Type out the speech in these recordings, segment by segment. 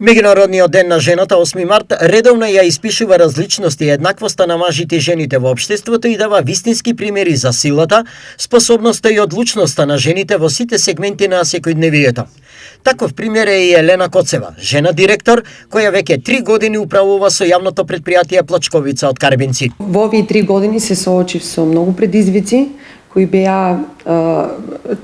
Меѓународниот ден на жената 8 март редовно ја испишува различности и еднаквоста на мажите и жените во општеството и дава вистински примери за силата, способноста и одлучноста на жените во сите сегменти на секојдневието. Таков пример е и Елена Коцева, жена директор која веќе 3 години управува со јавното претпријатие Плачковица од Карбинци. Во овие 3 години се соочив со многу предизвици кои беа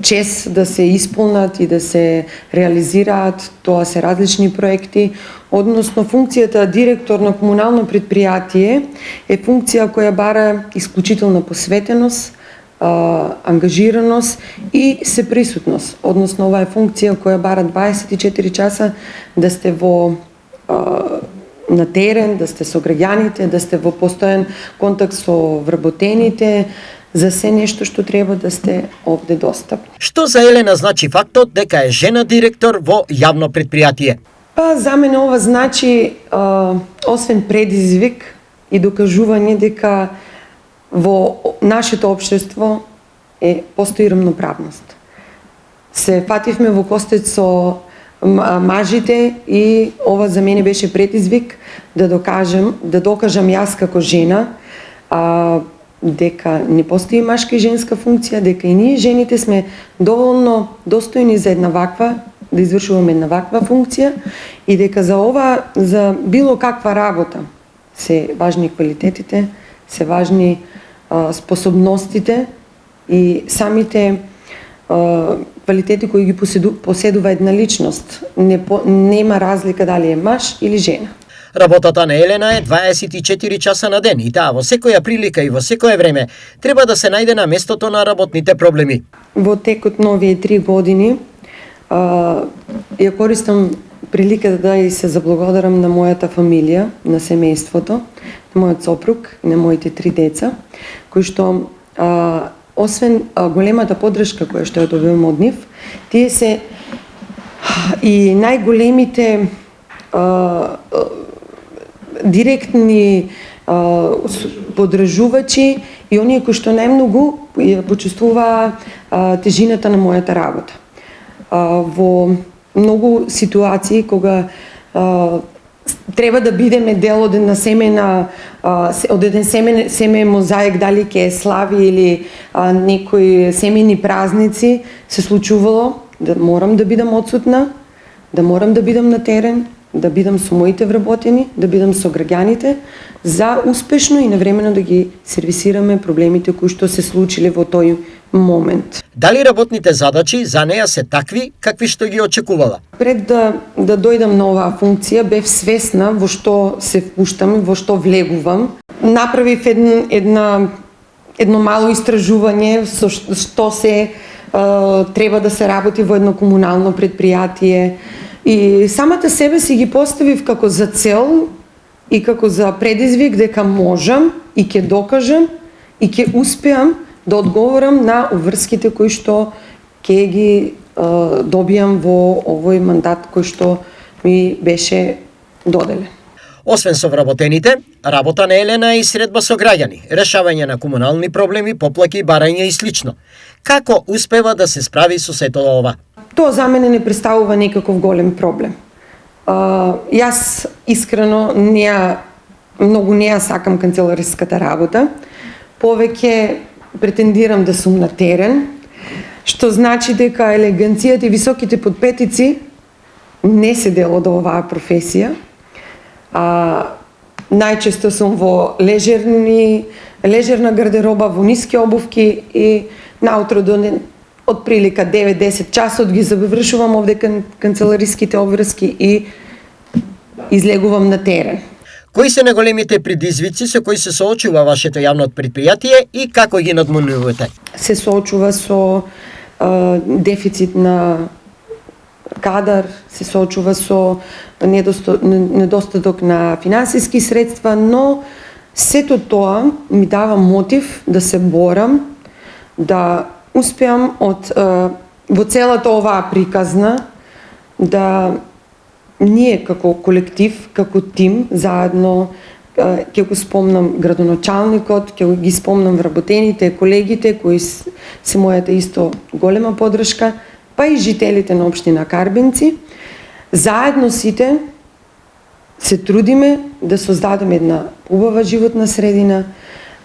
чест да се исполнат и да се реализираат. Тоа се различни проекти, односно функцијата директор на комунално предпријатие е функција која бара исклучителна посветеност, ангажираност и сеприсутност. Односно ова е функција која бара 24 часа да сте на терен, да сте со граѓаните, да сте во постојан контакт со вработените, за се нешто што треба да сте овде достапни. Што за Елена значи фактот дека е жена директор во јавно претпријатие? Па за мене ова значи освен предизвик и докажување дека во нашето општество постои рамноправност. Се фативме во костец со мажите и ова за мене беше предизвик да докажам јас како жена дека не постои машка и женска функција, дека и ние жените сме доволно достојни за да извршуваме една ваква функција и дека за било каква работа се важни квалитетите, се важни способностите и самите квалитети кои ги поседува една личност. Нема разлика дали е маж или жена. Работата на Елена е 24 часа на ден и таа во секоја прилика и во секое време треба да се најде на местото на работните проблеми. Во текот на овие 3 години ја користам приликата да и се заблагодарам на мојата фамилија, на семејството, на мојот сопруг и на моите 3 деца, кои што освен големата поддршка која што ја добивам од нив, тие се и најголемите директни подржувачи и оние кои што најмногу ја почувствуваа тежината на мојата работа. Во многу ситуации кога треба да бидеме дел од една семејна од еден семеен мозаик, дали ќе е слави или некои семејни празници, се случувало да морам да бидам отсутна, да морам да бидам на терен, да бидам со моите вработени, да бидам со граѓаните, за успешно и навремено да ги сервисираме проблемите кои што се случиле во тој момент. Дали работните задачи за неа се такви какви што ги очекувала? Пред да дојдам на оваа функција, бев свесна во што се впуштам, во што влегувам. Направив едно мало истражување со што се треба да се работи во едно комунално предпријатие. И самата себе си ги поставив како за цел и како за предизвик дека можам и ќе докажам и ќе успеам да одговорам на уврските кои што ќе ги добијам во овој мандат кој што ми беше доделен. Освен со вработените, работа на Елена е и средба со граѓани, решавање на комунални проблеми, поплаки, барања и слично. Како успева да се справи со сето ова? Тоа за мене не представува некаков голем проблем. Јас искрено многу не ја сакам канцелариската работа. Повеќе претендирам да сум на терен, што значи дека елеганцијата и високите подпетици не се дел од оваа професија. Најчесто сум во лежерна гардероба, во ниски обувки и наутро до од прилика 9-10 часот ги завршувам овде канцелариските обврски и излегувам на терен. Кои се најголемите предизвици со кои се соочува вашето јавно предпријатие и како ги надминувате? Се соочува со дефицит на кадар, се соочува со недостаток на финансиски средства, но сето тоа ми дава мотив да се борам, да успеам во целата оваа приказна да ние како колектив, како тим, заедно ќе го спомнам градоначалникот, ќе ги спомнам вработените, колегите кои се мојата исто голема поддршка, па и жителите на општина Карбинци, заедно сите се трудиме да создадеме една убава животна средина,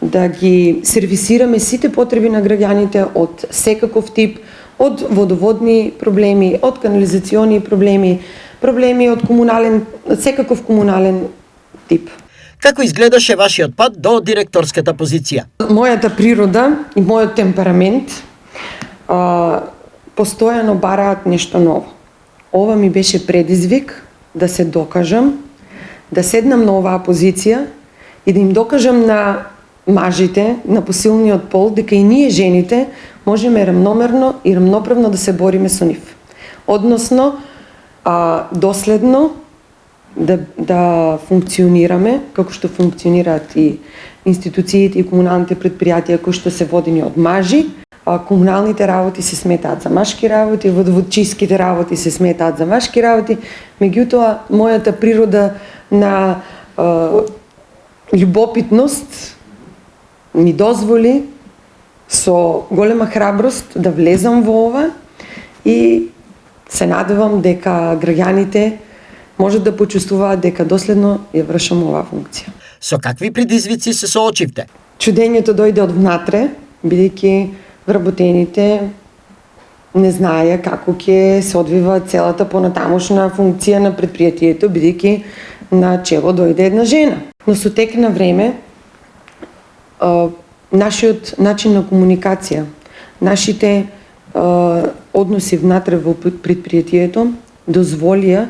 да ги сервисираме сите потреби на граѓаните од секаков тип, од водоводни проблеми, од канализациони проблеми, проблеми од секаков комунален тип. Како изгледаше вашиот пат до директорската позиција? Мојата природа и мојот темперамент постојано бараат нешто ново. Ова ми беше предизвик да се докажам, да седнам на оваа позиција и да им докажам на мажите, на посилниот пол, дека и ние жените можеме рамномерно и рамноправно да се бориме со нив. Односно, доследно да функционираме како што функционираат и институциите и комуналните предпријатија кои што се водени од мажи. Комуналните работи се сметаат за машки работи, водоводчиските работи се сметаат за машки работи, меѓутоа мојата природа на љубопитност ми дозволи со голема храброст да влезам во ова и се надевам дека граѓаните можат да почувствуваат дека доследно ја вршам оваа функција. Со какви предизвици се соочивте? Чудењето дојде од внатре, бидејќи вработените не знаеја како ќе се одвива целата понатамошна функција на предпријатието, бидејќи на чело дојде една жена. Но со тек на време, нашиот начин на комуникација, нашите односи внатре во предпријатието дозволија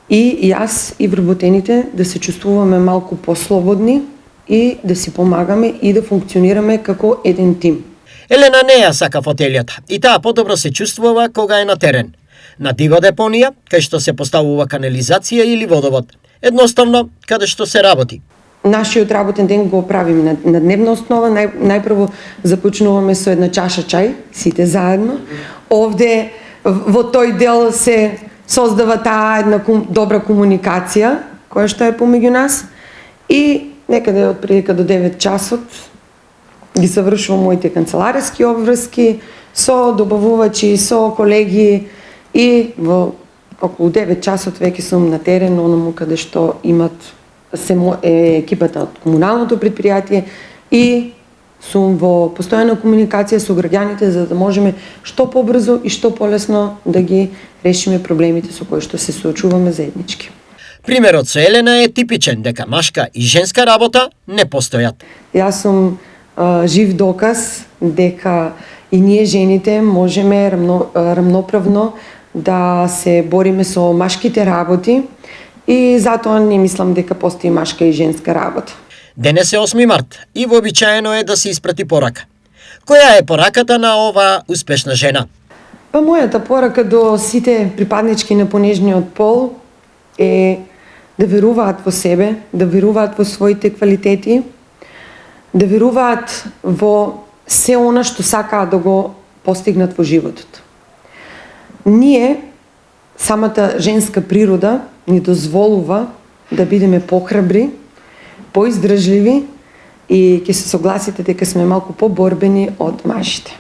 и јас и вработените да се чувствуваме малку послободни и да си помагаме и да функционираме како еден тим. Елена не ја сака фотелјата и таа подобро се чувствува кога е на терен. На дива депонија, кај што се поставува канализација или водовод. Едноставно, каде што се работи. Нашиот работен ден го правиме на дневна основа. Најпрво започнуваме со една чаша чај, сите заедно. Овде, во тој дел се создава таа една добра комуникација, која што е помеѓу нас. И некаде од прилика до 9 часот ги завршувам моите канцелариски обврски со добавувачи, со колеги и во околу 9 часот веќе сум на терен, оному каде што имат екипата од комуналното предпријатие и сум во постојана комуникација со граѓаните за да можеме што побрзо и што полесно да ги решиме проблемите со кои што се соочуваме заеднички. Примерот со Елена е типичен дека машка и женска работа не постојат. Јас сум жив доказ дека и ние жените можеме рамноправно да се бориме со машките работи и затоа не мислам дека постои машка и женска работа. Денес е 8 март и вообичаено е да се испрати порака. Која е пораката на оваа успешна жена? Па мојата порака до сите припаднички на понежниот пол е да веруваат во себе, да веруваат во своите квалитети, да веруваат во се она што сакаат да го постигнат во животот. Ние, самата женска природа, ни дозволува да бидеме похрабри, поиздржливи и ќе се согласите дека сме малку поборбени од мажите.